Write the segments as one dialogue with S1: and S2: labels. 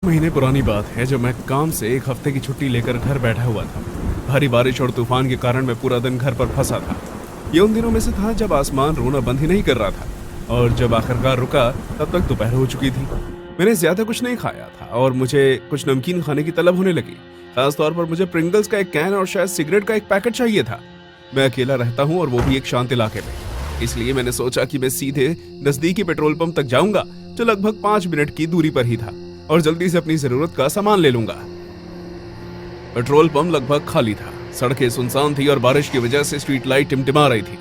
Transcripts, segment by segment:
S1: महीने पुरानी बात है जब मैं काम से एक हफ्ते की छुट्टी लेकर घर बैठा हुआ था। भारी बारिश और तूफान के कारण मैं पूरा दिन घर पर फंसा था। ये उन दिनों में से था जब आसमान रोना बंद ही नहीं कर रहा था और जब आखिरकार रुका तब तक दोपहर हो चुकी थी। मैंने ज्यादा कुछ नहीं खाया था और मुझे कुछ नमकीन खाने की तलब होने लगी। खास तौर पर मुझे प्रिंगल्स का एक कैन और शायद सिगरेट का एक पैकेट चाहिए था। मैं अकेला रहता हूँ और वो भी एक शांत इलाके में, इसलिए मैंने सोचा कि मैं सीधे नजदीकी पेट्रोल पंप तक जाऊंगा जो लगभग 5 मिनट की दूरी पर ही था और जल्दी से अपनी जरूरत का सामान ले लूंगा। पेट्रोल पंप लगभग खाली था, सड़कें सुनसान थी और बारिश की वजह से स्ट्रीट लाइट टिमटिमा रही थी।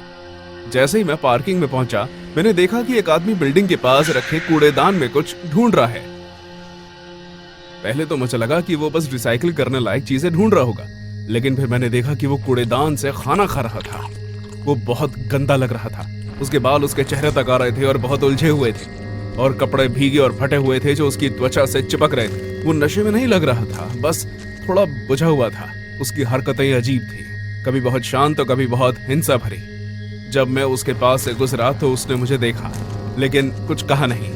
S1: जैसे ही मैं पार्किंग में पहुंचा मैंने देखा कि एक आदमी बिल्डिंग के पास रखे कूड़ेदान में कुछ ढूंढ रहा है। पहले तो मुझे लगा कि वो बस रिसाइकिल करने लायक चीजें ढूंढ रहा होगा, लेकिन फिर मैंने देखा कि वो कूड़ेदान से खाना खा रहा था। वो बहुत गंदा लग रहा था। उसके बाल उसके चेहरे तक आ रहे थे और बहुत उलझे हुए थे और कपड़े भीगे और फटे हुए थे जो उसकी त्वचा से चिपक रहे थे। वो नशे में नहीं लग रहा था, बस थोड़ा बुझा हुआ था। उसकी हरकतें अजीब थी, कभी बहुत शांत तो कभी बहुत हिंसा भरी। जब मैं उसके पास से गुजरा तो उसने मुझे देखा लेकिन कुछ कहा नहीं।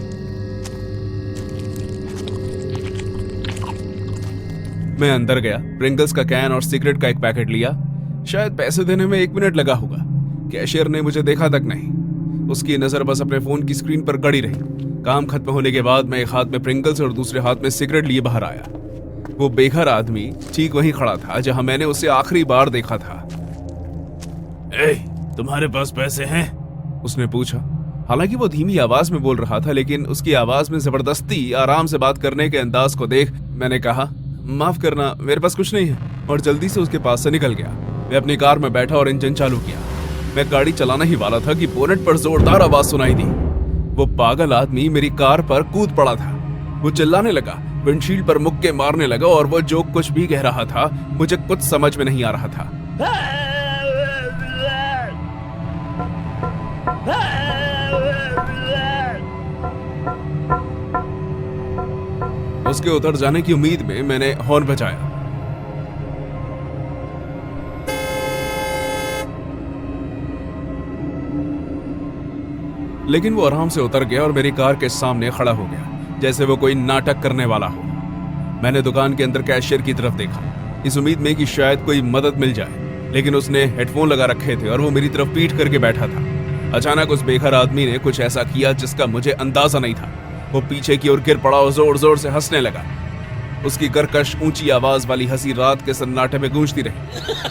S1: मैं अंदर गया, प्रिंगल्स का कैन और सिगरेट का एक पैकेट लिया। शायद पैसे देने में 1 मिनट लगा होगा। कैशियर ने मुझे देखा तक नहीं, उसकी नजर बस अपने फोन की स्क्रीन पर गड़ी रही। काम खत्म होने के बाद मैं एक हाथ में प्रिंगल्स और दूसरे हाथ में सिगरेट लिए बाहर आया। वो बेघर आदमी ठीक वहीं खड़ा था जहां मैंने उसे आखिरी बार देखा था। ए, तुम्हारे पास पैसे हैं? उसने पूछा। हालांकि वो धीमी आवाज में बोल रहा था, लेकिन उसकी आवाज में जबरदस्ती आराम से बात करने के अंदाज को देख मैंने कहा, माफ करना, मेरे पास कुछ नहीं है, और जल्दी से उसके पास से निकल गया। मैं अपनी कार में बैठा और इंजन चालू किया। मैं गाड़ी चलाना ही वाला था कि बोनेट पर जोरदार आवाज सुनाई दी। वो पागल आदमी मेरी कार पर कूद पड़ा था। वो चिल्लाने लगा, विंडशील्ड पर मुक्के मारने लगा और वो जो कुछ भी कह रहा था मुझे कुछ समझ में नहीं आ रहा था। उसके उतर जाने की उम्मीद में मैंने हॉर्न बजाया। लेकिन वो आराम से उतर गया और मेरी कार के सामने खड़ा हो गया जैसे वो कोई नाटक करने वाला हो। मैंने दुकान के अंदर कैशियर की तरफ देखा, इस उम्मीद में कि शायद कोई मदद मिल जाए, लेकिन उसने हेडफोन लगा रखे थे और वो मेरी तरफ पीठ करके बैठा था। अचानक उस बेघर आदमी ने कुछ ऐसा किया जिसका मुझे अंदाजा नहीं था। वो पीछे की ओर गिर पड़ा और जोर जोर से हंसने लगा। उसकी कर्कश ऊंची आवाज वाली हंसी रात के सन्नाटे में गूंजती रही।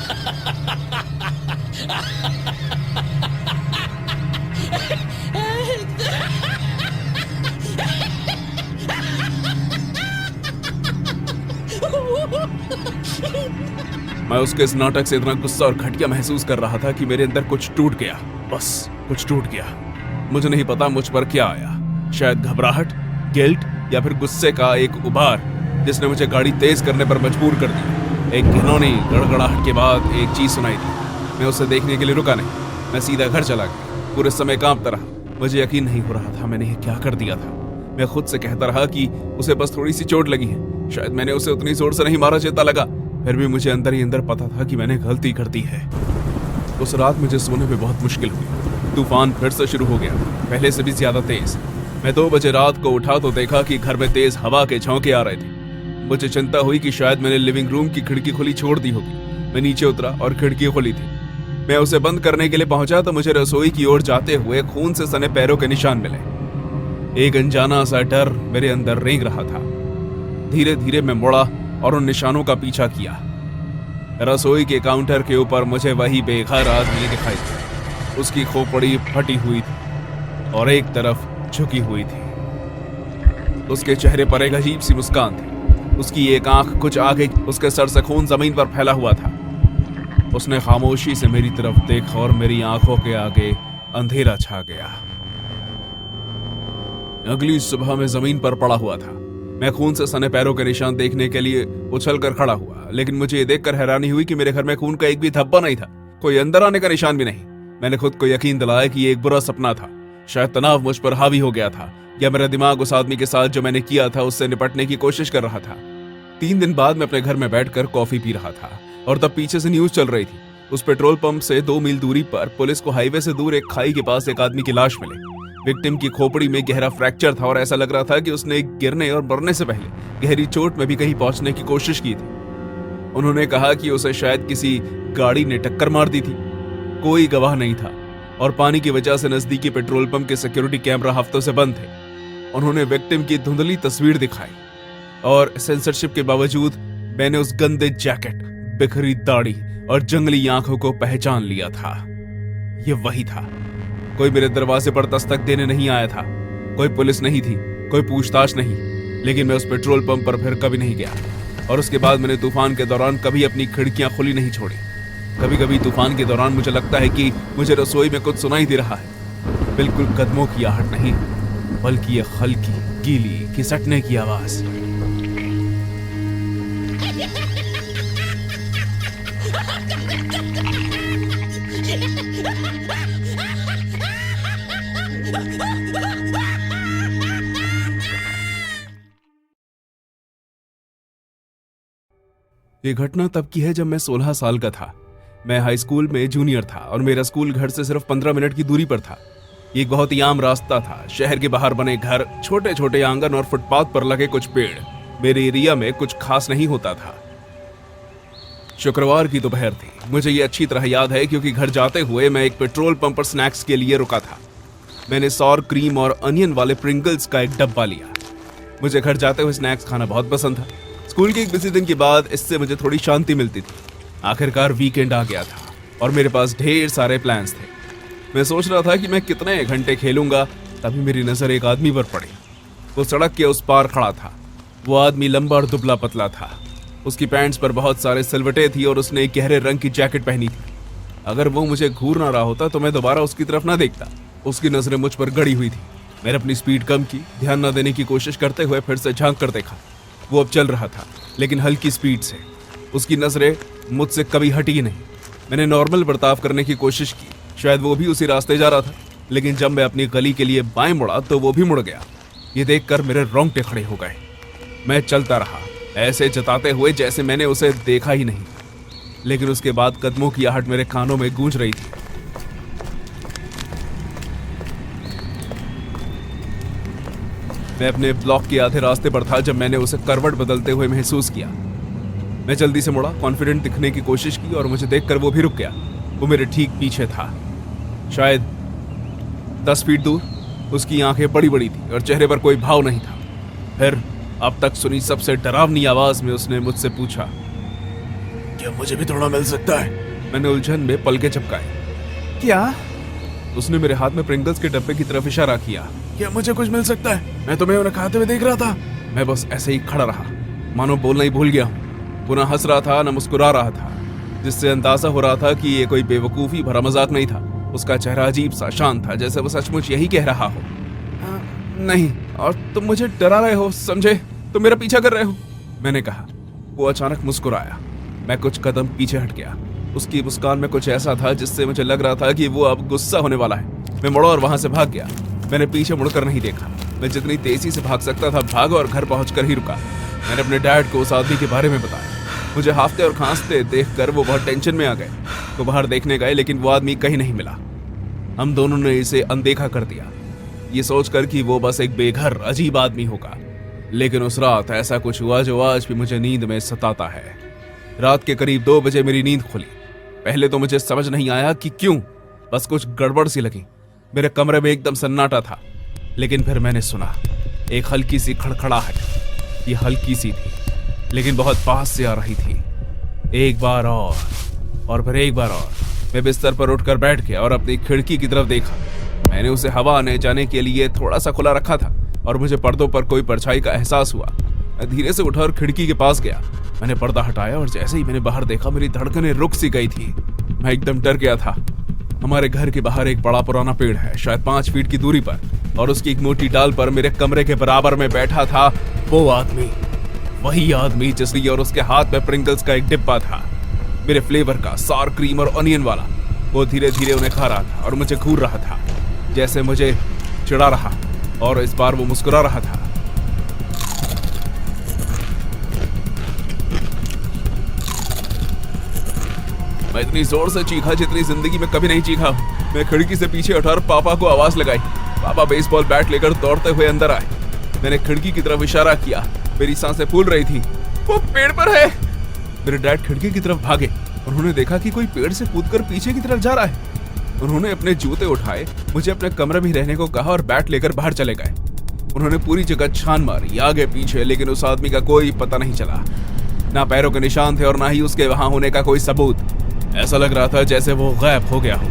S1: मैं उसके इस नाटक से इतना गुस्सा और घटिया महसूस कर रहा था कि मेरे अंदर कुछ टूट गया। बस कुछ टूट गया। मुझे नहीं पता मुझ पर क्या आया, शायद घबराहट, गिल्ट या फिर गुस्से का एक उबार जिसने मुझे गाड़ी तेज करने पर मजबूर कर दी। एक घिनौनी गड़गड़ाहट के बाद एक चीज सुनाई दी। मैं उसे देखने के लिए रुका नहीं, मैं सीधा घर चला गया। पूरे समय कांपता रहा। मुझे यकीन नहीं हो रहा था मैंने ये क्या कर दिया था। मैं खुद से कहता रहा कि उसे बस थोड़ी सी चोट लगी है, शायद मैंने उसे उतनी जोर से नहीं मारा जितना लगा। फिर भी मुझे अंदर ही अंदर पता था कि मैंने गलती कर दी है। उस रात मुझे सोने में बहुत मुश्किल हुई। तूफान फिर से शुरू हो गया, पहले से भी ज्यादा तेज। मैं 2 बजे रात को उठा तो देखा कि घर में तेज हवा के झोंके आ रहे थे। मुझे चिंता हुई कि शायद मैंने लिविंग रूम की खिड़की खुली छोड़ दी होगी। मैं नीचे उतरा और खिड़की खुली थी। मैं उसे बंद करने के लिए पहुंचा तो मुझे रसोई की ओर जाते हुए खून से सने पैरों के निशान मिले। एक अनजाना सा डर मेरे अंदर रेंग रहा था। धीरे धीरे मैं मुड़ा और उन निशानों का पीछा किया। रसोई के काउंटर के ऊपर मुझे वही बेघर आदमी दिखाई दिया। उसकी खोपड़ी फटी हुई थी और एक तरफ झुकी हुई थी। उसके चेहरे पर एक अजीब सी मुस्कान थी। उसकी एक आंख कुछ आगे, उसके सर से खून जमीन पर फैला हुआ था। उसने खामोशी से मेरी तरफ देखा और मेरी आंखों के आगे अंधेरा छा गया। अगली सुबह मैं जमीन पर पड़ा हुआ था। मैं खून से सने पैरों के निशान देखने के लिए उछलकर खड़ा हुआ, लेकिन मुझे ये देखकर हैरानी हुई कि मेरे घर में खून का एक भी धब्बा नहीं था, कोई अंदर आने का निशान भी नहीं। मैंने खुद को यकीन दिलाया कि ये एक बुरा सपना था। शायद तनाव मुझ पर हावी हो गया था या मेरा दिमाग उस आदमी के साथ जो मैंने किया था उससे निपटने की कोशिश कर रहा था। 3 दिन बाद मैं अपने घर में बैठकर कॉफी पी रहा था और तब पीछे से न्यूज चल रही थी। उस पेट्रोल पंप से 2 मील दूरी पर पुलिस को हाईवे से दूर एक खाई के पास एक आदमी की लाश मिली। विक्टिम की खोपड़ी में गहरा फ्रैक्चर था और ऐसा लग रहा था कि उसने गिरने और मरने से पहले गहरी चोट में भी कहीं पहुंचने की कोशिश की थी। उन्होंने कहा कि उसे शायद किसी गाड़ी ने टक्कर मार दी थी। कोई गवाह नहीं था और पानी की वजह से नजदीकी पेट्रोल पंप के सिक्योरिटी कैमरा हफ्तों से बंद थे। उन्होंने विक्टिम की धुंधली तस्वीर दिखाई और सेंसरशिप के बावजूद मैंने उस गंदे जैकेट, बिखरी दाढ़ी और जंगली आंखों को पहचान लिया था। ये वही था। कोई मेरे दरवाजे पर दस्तक देने नहीं आया था, कोई पुलिस नहीं थी, कोई पूछताछ नहीं। लेकिन मैं उस पेट्रोल पंप पर फिर कभी नहीं गया और उसके बाद मैंने तूफान के दौरान कभी अपनी खिड़कियां खुली नहीं छोड़ी। कभी कभी तूफान के दौरान मुझे लगता है कि मुझे रसोई में कुछ सुनाई दे रहा है, बिल्कुल कदमों की आहट नहीं, बल्कि ये हल्की गीली खिसकने की आवाज। ये घटना तब की है जब मैं 16 साल का था। मैं हाई स्कूल में जूनियर था और मेरा स्कूल घर से सिर्फ 15 मिनट की दूरी पर था। ये एक बहुत ही आम रास्ता था। शहर के बाहर बने घर, छोटे छोटे आंगन और फुटपाथ पर लगे कुछ पेड़। मेरे एरिया में कुछ खास नहीं होता था। शुक्रवार की दोपहर थी। मुझे ये अच्छी तरह याद है क्योंकि घर जाते हुए मैं एक पेट्रोल पंप पर स्नैक्स के लिए रुका था। मैंने सॉर क्रीम और अनियन वाले प्रिंगल्स का एक डब्बा लिया। मुझे घर जाते हुए स्नैक्स खाना बहुत पसंद था। स्कूल के एक बिजी दिन के बाद इससे मुझे थोड़ी शांति मिलती थी। आखिरकार वीकेंड आ गया था और मेरे पास ढेर सारे प्लान्स थे। मैं सोच रहा था कि मैं कितने घंटे खेलूंगा, तभी मेरी नजर एक आदमी पर पड़ी। वो सड़क के उस पार खड़ा था। वो आदमी लंबा और दुबला पतला था। उसकी पैंट्स पर बहुत सारे सिलवटें थी और उसने एक गहरे रंग की जैकेट पहनी थी। अगर वो मुझे घूर ना रहा होता तो मैं दोबारा उसकी तरफ ना देखता। उसकी नजरें मुझ पर गड़ी हुई थी। मैंने अपनी स्पीड कम की, ध्यान न देने की कोशिश करते हुए फिर से झांक कर देखा। वो अब चल रहा था, लेकिन हल्की स्पीड से। उसकी नजरें मुझसे कभी हटी नहीं। मैंने नॉर्मल बर्ताव करने की कोशिश की, शायद वो भी उसी रास्ते जा रहा था। लेकिन जब मैं अपनी गली के लिए बाएं मुड़ा तो वो भी मुड़ गया। ये देखकर मेरे रोंगटे खड़े हो गए। मैं चलता रहा, ऐसे जताते हुए जैसे मैंने उसे देखा ही नहीं। लेकिन उसके बाद कदमों की आहट मेरे कानों में गूंज रही थी। मैं अपने ब्लॉक के आधे रास्ते पर था जब मैंने उसे करवट बदलते हुए महसूस किया। मैं जल्दी से मुड़ा, कॉन्फिडेंट दिखने की कोशिश की और मुझे देखकर वो भी रुक गया। वो मेरे ठीक पीछे था, शायद 10 फीट दूर। उसकी आंखें बड़ी बड़ी थी और चेहरे पर कोई भाव नहीं था। फिर अब तक सुनी सबसे डरावनी आवाज में उसने मुझसे पूछा, क्या मुझे भी थोड़ा मिल सकता है? मैंने उलझन में पलके झपकाए। क्या? उसने मेरे हाथ में प्रिंगल्स के डब्बे की तरफ इशारा किया। क्या मुझे कुछ मिल सकता है? मैं तुम्हें उन्हें खाते हुए देख रहा था। मैं बस ऐसे ही खड़ा रहा, मानो बोलना ही भूल गया हूं। न हंस रहा था न मुस्कुरा रहा था, जिससे अंदाजा हो रहा था कि ये कोई बेवकूफी भरा मजाक नहीं था। उसका चेहरा अजीब सा शांत था, जैसे वो सचमुच यही कह रहा हो। नहीं, और तुम मुझे डरा रहे हो, समझे? तुम मेरा पीछा कर रहे हो, मैंने कहा। वो अचानक मुस्कुराया। मैं कुछ कदम पीछे हट गया। उसकी मुस्कान में कुछ ऐसा था जिससे मुझे लग रहा था कि वो अब गुस्सा होने वाला है। मैं मुड़ा और वहां से भाग गया। मैंने पीछे मुड़कर नहीं देखा। मैं जितनी तेजी से भाग सकता था भागा और घर पहुंचकर ही रुका। मैंने अपने डैड को उस आदमी के बारे में बताया। मुझे हाफते और खांसते देखकर वो बहुत टेंशन में आ गए। वो बाहर देखने गए, लेकिन वो आदमी कहीं नहीं मिला। हम दोनों ने इसे अनदेखा कर दिया, ये सोचकर कि वो बस एक बेघर अजीब आदमी होगा। लेकिन उस रात ऐसा कुछ हुआ जो आज भी मुझे नींद में सताता है। रात के करीब 2 बजे मेरी नींद खुली। पहले तो मुझे समझ नहीं आया कि क्यों, बस कुछ गड़बड़ सी लगी। मेरे कमरे में एकदम सन्नाटा था। लेकिन फिर मैंने सुना एक हल्की सी खड़खड़ाहट। ये हल्की सी थी, लेकिन बहुत पास से आ रही थी। एक बार और फिर एक बार और। मैं बिस्तर पर उठकर बैठ गया और अपनी खिड़की की तरफ देखा। मैंने उसे हवा आने जाने के लिए थोड़ा सा खुला रखा था और मुझे पर्दों पर कोई परछाई का एहसास हुआ। मैं धीरे से उठा और खिड़की के पास गया। मैंने पर्दा हटाया और जैसे ही मैंने बाहर देखा, मेरी धड़कनें रुक सी गई थी। मैं एकदम डर गया था। हमारे घर के बाहर एक बड़ा पुराना पेड़ है, शायद 5 फीट की दूरी पर, और उसकी एक मोटी डाल पर मेरे कमरे के बराबर में बैठा था वो आदमी। वही आदमी जिसकी और उसके हाथ में प्रिंगल्स का एक डिब्बा था, मेरे फ्लेवर का, सार क्रीम और अनियन वाला। वो धीरे धीरे उन्हें खा रहा था और मुझे घूर रहा था, जैसे मुझे चिढ़ा रहा। और इस बार वो मुस्कुरा रहा था। मैं इतनी जोर से चीखा जितनी जिंदगी में कभी नहीं चीखा। मैं खिड़की से पीछे उठा और पापा को आवाज लगाई। पापा बेसबॉल बैट लेकर दौड़ते हुए अंदर आए। मैंने खिड़की की तरफ इशारा किया। मेरी सांसें फूल रही थी। वो पेड़ पर है। मेरे डैड खिड़की की तरफ भागे। उन्होंने देखा कि कोई पेड़ से कूदकर पीछे की तरफ जा रहा है। उन्होंने अपने जूते उठाए, मुझे अपने कमरे में रहने को कहा और बैट लेकर बाहर चले गए। उन्होंने पूरी जगह छान मारी, आगे पीछे, लेकिन उस आदमी का कोई पता नहीं चला। ना पैरों के निशान थे और ना ही उसके वहां होने का कोई सबूत। ऐसा लग रहा था जैसे वो गायब हो गया हो।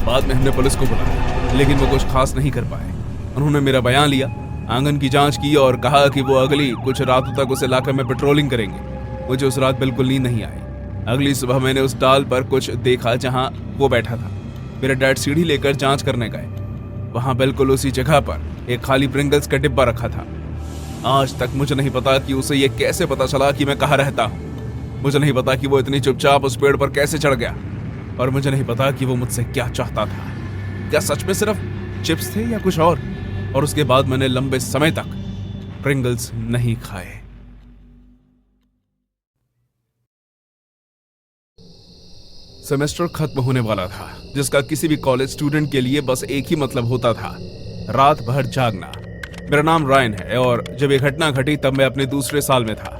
S1: बाद में हमने पुलिस को बुलाया, लेकिन वो कुछ खास नहीं कर पाए। उन्होंने मेरा बयान लिया, आंगन की जांच की और कहा कि वो अगली कुछ रातों तक उस इलाके में पेट्रोलिंग करेंगे। मुझे उस रात बिल्कुल नींद नहीं आई। अगली सुबह मैंने उस डाल पर कुछ देखा जहां वो बैठा था। मेरे डैड सीढ़ी लेकर जांच करने गए। वहां बिल्कुल उसी जगह पर एक खाली प्रिंगल्स का डिब्बा रखा था। आज तक मुझे नहीं पता कि उसे ये कैसे पता चला कि मैं कहाँ रहता हूँ। मुझे नहीं पता कि वो इतनी चुपचाप उस पेड़ पर कैसे चढ़ गया, और मुझे नहीं पता कि वो मुझसे क्या चाहता था। क्या सच में सिर्फ चिप्स थे या कुछ और उसके बाद मैंने लंबे समय तक प्रिंगल्स नहीं खाए। सेमेस्टर खत्म होने वाला था, जिसका किसी भी कॉलेज स्टूडेंट के लिए बस एक ही मतलब होता था, रात भर जागना। मेरा नाम रायन है और जब ये घटना घटी तब मैं अपने दूसरे साल में था।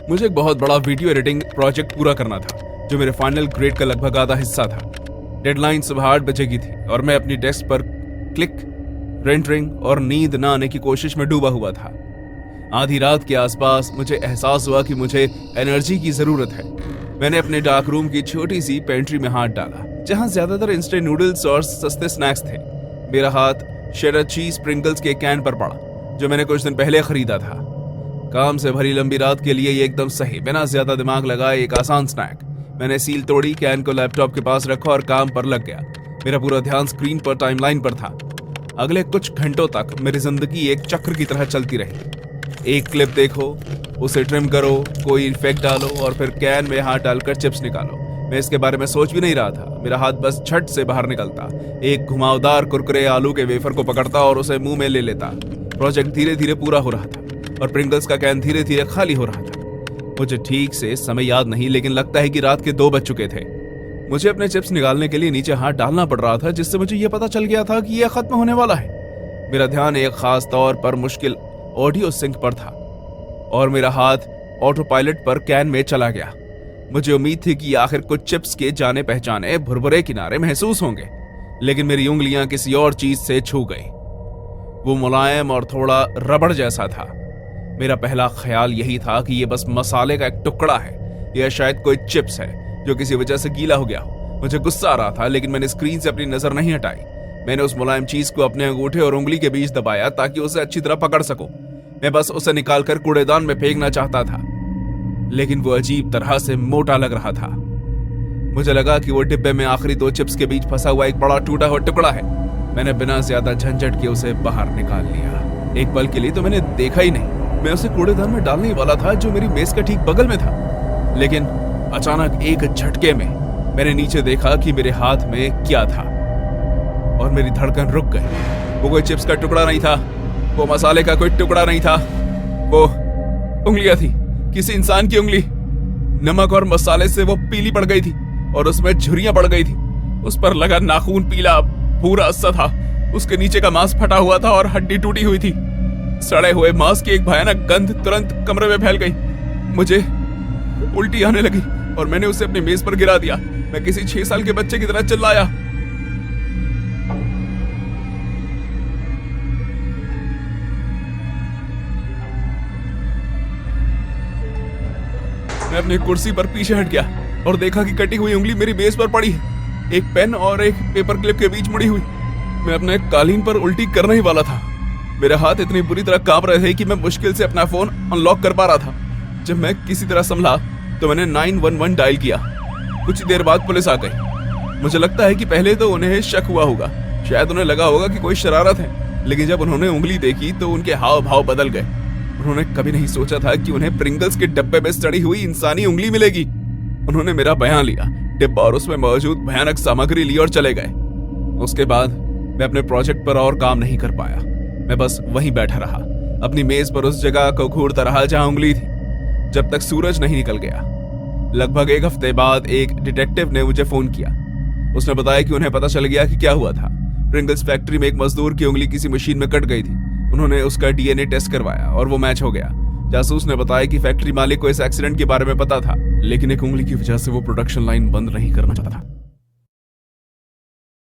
S1: मुझे एक बहुत बड़ा वीडियो एडिटिंग प्रोजेक्ट पूरा करना था, जो मेरे फाइनल ग्रेड का लगभग आधा हिस्सा था। डेडलाइन सुबह 8 बजे की थी और मैं अपनी डेस्क पर क्लिक, रेंडरिंग और नींद न आने की कोशिश में डूबा हुआ था। आधी रात के आसपास मुझे एहसास हुआ कि मुझे एनर्जी की जरूरत है। मैंने अपने डार्क रूम की छोटी सी पेंट्री में हाथ डाला, जहां ज्यादातर इंस्टेंट नूडल्स और सस्ते स्नैक्स थे। मेरा हाथ शेडर चीज प्रिंगल्स के कैन पर पड़ा, जो मैंने कुछ दिन पहले खरीदा था। काम से भरी लंबी रात के लिए ये एकदम सही, बिना ज्यादा दिमाग लगाए एक आसान स्नैक। मैंने सील तोड़ी, कैन को लैपटॉप के पास रखा और काम पर लग गया। मेरा पूरा ध्यान स्क्रीन पर टाइमलाइन पर था। अगले कुछ घंटों तक मेरी जिंदगी एक चक्र की तरह चलती रही। एक क्लिप देखो, उसे ट्रिम करो, कोई इफेक्ट डालो और फिर कैन में हाथ डालकर चिप्स निकालो। मैं इसके बारे में सोच भी नहीं रहा था। मेरा हाथ बस झट से बाहर निकलता, एक घुमावदार कुरकुरे आलू के वेफर को पकड़ता और उसे मुंह में ले लेता। प्रोजेक्ट धीरे धीरे पूरा हो रहा था और प्रिंगल्स का कैन धीरे धीरे खाली हो रहा था। मुझे ठीक से समय याद नहीं, लेकिन लगता है कि रात के 2 बज चुके थे। मुझे अपने चिप्स निकालने के लिए नीचे हाथ डालना पड़ रहा था, जिससे मुझे यह पता चल गया था कि यह खत्म होने वाला है। मेरा ध्यान एक खास तौर पर मुश्किल ऑडियो सिंक पर था और मेरा हाथ ऑटो पायलट पर कैन में चला गया। मुझे उम्मीद थी कि आखिर कुछ चिप्स के जाने पहचाने भुरभुरे किनारे महसूस होंगे, लेकिन मेरी उंगलियां किसी और चीज से छू गई। वो मुलायम और थोड़ा रबड़ जैसा था। मेरा पहला ख्याल यही था कि यह बस मसाले का एक टुकड़ा है या शायद कोई चिप्स है जो किसी वजह से गीला हो गया हो। मुझे गुस्सा आ रहा था, लेकिन मैंने स्क्रीन से अपनी नजर नहीं हटाई। मैंने उस मुलायम चीज को अपने अंगूठे और उंगली के बीच दबाया ताकि उसे अच्छी तरह पकड़ सकूं। मैं बस उसे निकालकर कूड़ेदान में फेंकना चाहता था, लेकिन वो अजीब तरह से मोटा लग रहा था। मुझे लगा कि वो डिब्बे में आखिरी 2 चिप्स के बीच फंसा हुआ एक बड़ा टूटा हुआ टुकड़ा है। मैंने बिना ज्यादा झंझट के उसे बाहर निकाल लिया। एक पल के लिए तो मैंने देखा ही नहीं। मैं उसे कूड़ेदान में डालने वाला था, जो मेरी मेज के ठीक बगल में था, लेकिन अचानक एक झटके में मैंने नीचे देखा कि मेरे हाथ में क्या था और मेरी धड़कन रुक गई। वो कोई चिप्स का टुकड़ा नहीं था, वो मसाले का कोई टुकड़ा नहीं था, वो उंगलियां थी, किसी इंसान की उंगली। नमक और मसाले से वो पीली पड़ गई थी और उसमें झुर्रियां पड़ गई थी। उस पर लगा नाखून पीला भूरा सा था। उसके नीचे का मांस फटा हुआ था और हड्डी टूटी हुई थी। सड़े हुए मांस की एक भयानक गंध तुरंत कमरे में फैल गई। मुझे उल्टी आने लगी और मैंने उसे अपनी मेज पर गिरा दिया। मैं किसी 6 साल के बच्चे की तरह चिल्लाया। मैं अपनी कुर्सी पर पीछे हट गया और देखा कि कटी हुई उंगली मेरी मेज पर पड़ी है, एक पेन और एक पेपर क्लिप के बीच मुड़ी हुई। मैं अपने कालीन पर उल्टी करने ही वाला था। मेरे हाथ इतनी बुरी तरह कांप रहे थे कि मैं मुश्किल से अपना फोन अनलॉक कर पा रहा था। जब मैं किसी तरह संभला तो मैंने 911 डायल किया। कुछ देर बाद पुलिस आ गई। मुझे लगता है कि पहले तो उन्हें शक हुआ होगा, शायद उन्हें लगा होगा कि कोई शरारत है, लेकिन जब उन्होंने उंगली देखी तो उनके हाव भाव बदल गए। उन्होंने कभी नहीं सोचा था कि उन्हें प्रिंगल्स के डब्बे में सड़ी हुई इंसानी उंगली मिलेगी। उन्होंने मेरा बयान लिया, डिब्बा और उसमें मौजूद भयानक सामग्री ली और चले गए। उसके बाद मैं अपने प्रोजेक्ट पर और काम नहीं कर पाया। मैं बस वहीं बैठा रहा, अपनी मेज पर उस जगह को घूरता रहा जहां उंगली थी, जब तक सूरज नहीं निकल गया। लगभग 1 हफ्ते बाद एक डिटेक्टिव ने मुझे फोन किया। उसने बताया कि उन्हें पता चल गया कि क्या हुआ था। प्रिंगल्स फैक्ट्री में एक मजदूर की उंगली किसी मशीन में कट गई थी। उन्होंने उसका डीएनए टेस्ट करवाया और वो मैच हो गया। जासूस ने बताया कि फैक्ट्री मालिक को इस एक्सीडेंट के बारे में पता था, लेकिन एक उंगली की वजह से वो प्रोडक्शन लाइन बंद नहीं करना चाहता था।